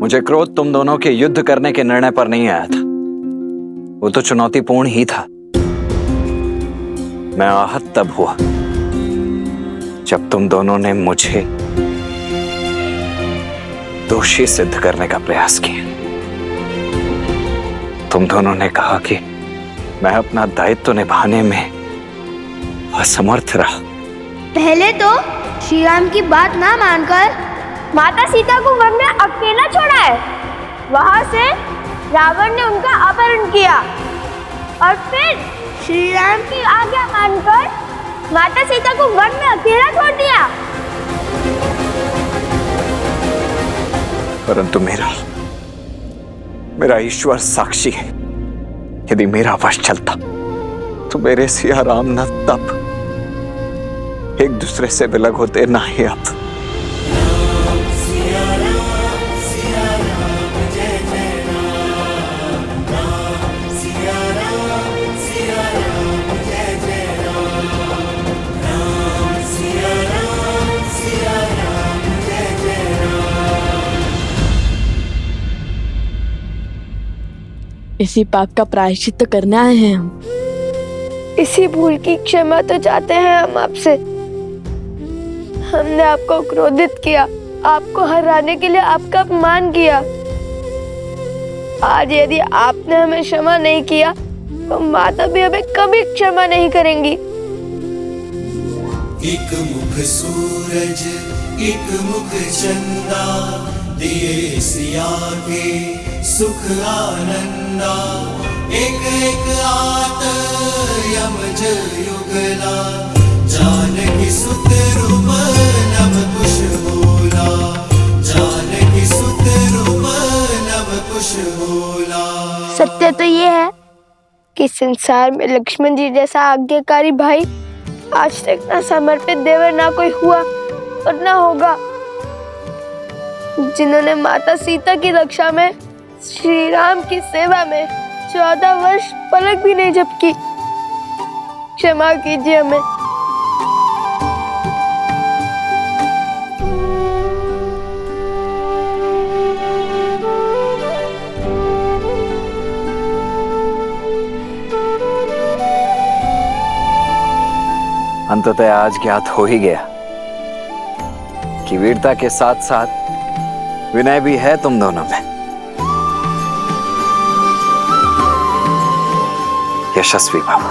मुझे क्रोध तुम दोनों के युद्ध करने के निर्णय पर नहीं आया था। वो तो चुनौतीपूर्ण ही था। मैं आहत तब हुआ जब तुम दोनों ने मुझे दोषी सिद्ध करने का प्रयास किया। तुम दोनों ने कहा कि मैं अपना दायित्व निभाने में असमर्थ रहा। पहले तो श्री राम की बात ना मानकर माता सीता को वन में अकेला छोड़ा है। वहां से रावण ने उनका अपहरण किया और फिर श्री राम की आज्ञा मानकर माता सीता को वन में अकेला छोड़ दिया। परंतु मेरा ईश्वर साक्षी है, यदि मेरा वश चलता तो मेरे सिया राम न तब एक दूसरे से विलग होते, ना ही अब। इसी पाप का प्रायश्चित तो करने आए हैं हम। इसी भूल की क्षमा तो चाहते हैं हम आपसे। हमने आपको क्रोधित किया, आपको हराने के लिए आपका अपमान किया। आज यदि आपने हमें क्षमा नहीं किया तो माता भी हमें कभी क्षमा नहीं करेंगी। एक मुख सूरज एक मुख चंदा, दिए सिया के सुख आनंदा। एक एक आत यमज युगला, जानकी सुत रूप नव कुश बोला। जानकी सुत रूप नव कुश बोला। सत्य तो ये है कि संसार में लक्ष्मण जी जैसा आज्ञाकारी भाई आज तक ना समर्पित देवर ना कोई हुआ और ना होगा, जिन्होंने माता सीता की रक्षा में श्री राम की सेवा में 14 वर्ष पलक भी नहीं झपकी। क्षमा कीजिए हमें। अंततः आज ज्ञात हो ही गया कि वीरता के साथ साथ विनय भी है तुम दोनों में। यशस्वी भव।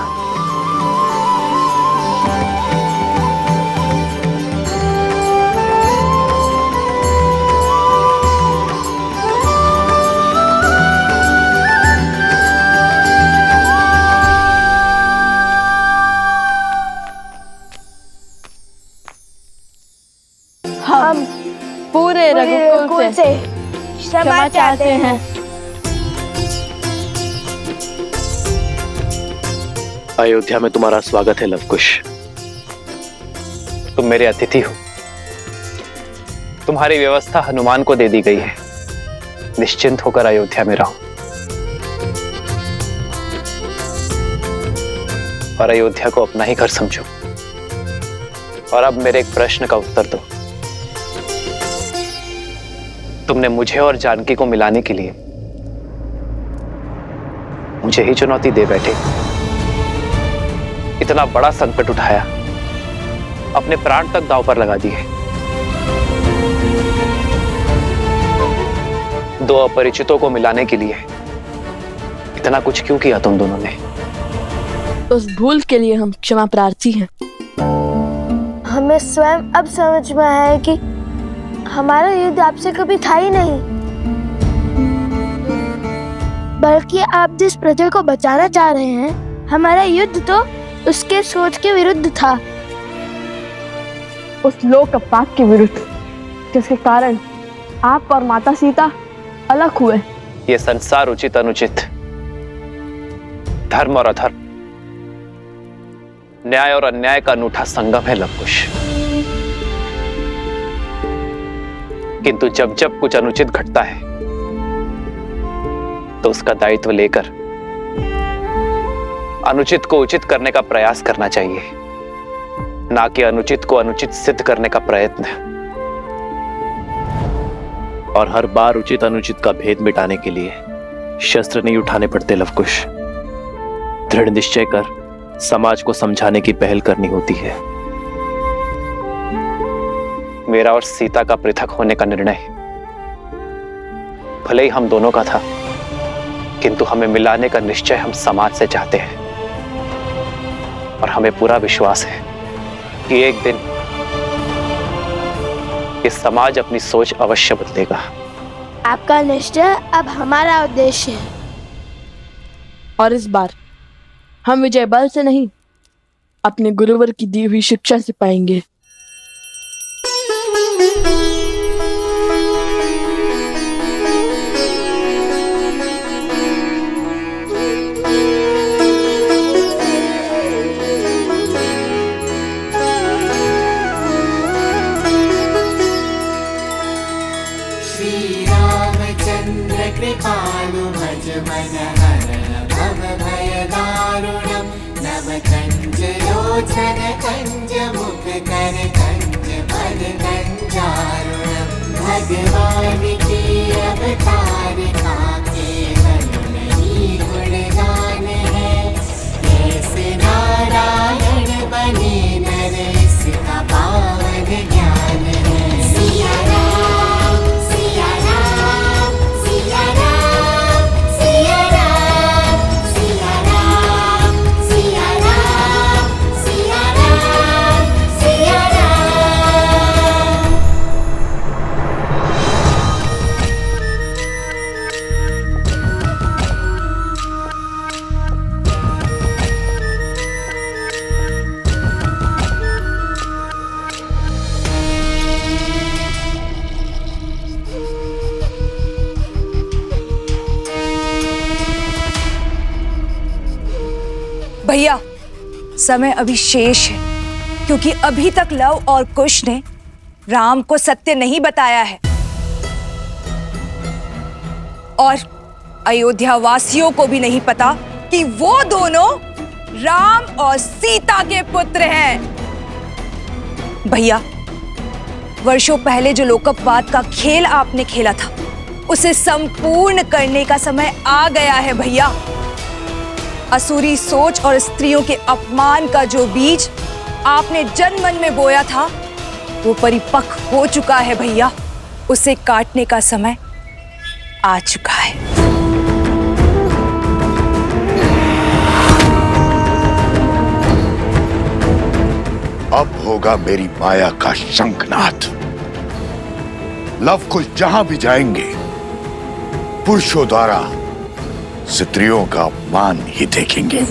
हम पूरे रघुकुल से क्षमा चाहते हैं। अयोध्या में तुम्हारा स्वागत है लवकुश। तुम मेरे अतिथि हो। तुम्हारी व्यवस्था हनुमान को दे दी गई है। निश्चिंत होकर अयोध्या में रहो और अयोध्या को अपना ही घर समझो। और अब मेरे एक प्रश्न का उत्तर दो। तुमने मुझे और जानकी को मिलाने के लिए मुझे ही चुनौती दे बैठे। इतना बड़ा संकट उठाया, अपने प्राण तक दांव पर लगा दिए। दो अपरिचितों को मिलाने के लिए इतना कुछ क्यों किया तुम दोनों ने? उस भूल के लिए हम क्षमा प्रार्थी हैं। हमें स्वयं अब समझ में आया है कि हमारा युद्ध आपसे कभी था ही नहीं, बल्कि आप जिस प्रजा को बचाना चाह रहे हैं, हमारा युद्ध तो उसके सोच के विरुद्ध था। उस लोक पाप के विरुद्ध जिसके कारण आप और माता सीता अलग हुए। ये संसार उचित अनुचित, धर्म और अधर्म, न्याय और अन्याय का अनूठा संगम है लवकुश। किंतु जब जब कुछ अनुचित घटता है तो उसका दायित्व लेकर अनुचित को उचित करने का प्रयास करना चाहिए, ना कि अनुचित को अनुचित सिद्ध करने का प्रयत्न। और हर बार उचित अनुचित का भेद मिटाने के लिए शस्त्र नहीं उठाने पड़ते लवकुश। दृढ़ निश्चय कर समाज को समझाने की पहल करनी होती है। मेरा और सीता का पृथक होने का निर्णय भले ही हम दोनों का था, किंतु हमें मिलाने का निश्चय हम समाज से चाहते हैं। और हमें पूरा विश्वास है कि एक दिन ये समाज अपनी सोच अवश्य बदलेगा। आपका निश्चय अब हमारा उद्देश्य है। और इस बार हम विजय बल से नहीं, अपने गुरुवर की दी हुई शिक्षा से पाएंगे। श्रीरामचन्द्र कृपालु भज मन हरण भव भय दारुणम् नव कंज लोचन कंज मुख कर कंज पद कंजारुणम् भगवान की अवतार का केवल नहीं गुणगान है। कैसे नारायण बने नर इसका पावन ज्ञान है। सिया राम सिया राम सिया राम सिया राम सिया राम सिया राम सिया राम सिया राम। भैया, समय अभी शेष है, क्योंकि अभी तक लव और कुश ने राम को सत्य नहीं बताया है और अयोध्या वासियों को भी नहीं पता कि वो दोनों राम और सीता के पुत्र हैं। भैया, वर्षों पहले जो लोकपवाद का खेल आपने खेला था, उसे संपूर्ण करने का समय आ गया है भैया। असुरी सोच और स्त्रियों के अपमान का जो बीज आपने जन मन में बोया था, वो परिपक्व हो चुका है भैया। उसे काटने का समय आ चुका है। अब होगा मेरी माया का शंखनाद। लव कुश जहां भी जाएंगे, पुरुषों द्वारा स्त्रियों का अपमान ही देखेंगे।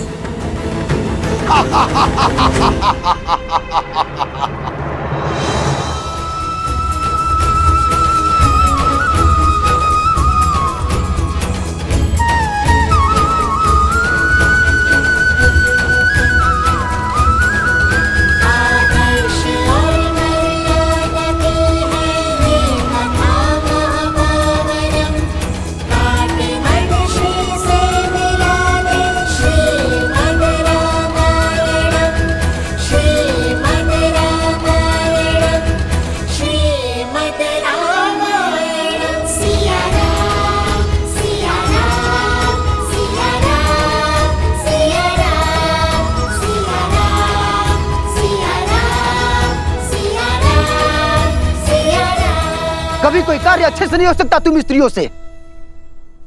कभी कोई कार्य अच्छे से नहीं हो सकता तुम स्त्रियों से।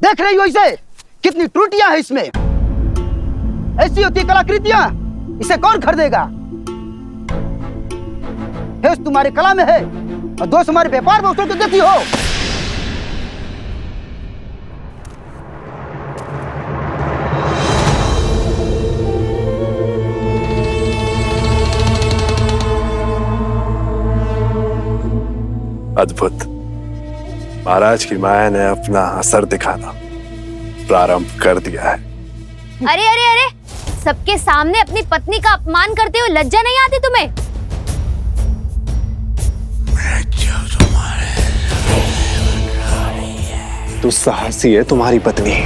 देख रही हो इसे, कितनी त्रुटियां हैं इसमें। ऐसी होती कलाकृतियां, इसे कौन खरीदेगा? हेस तुम्हारी कला में है और दोष हमारे व्यापार में उसको देती हो। अद्भुत। महाराज की माया ने अपना असर दिखाना प्रारंभ कर दिया है। अरे अरे अरे, सबके सामने अपनी पत्नी का अपमान करते हुए लज्जा नहीं आती तुम्हें? तू साहसी है तुम्हारी पत्नी।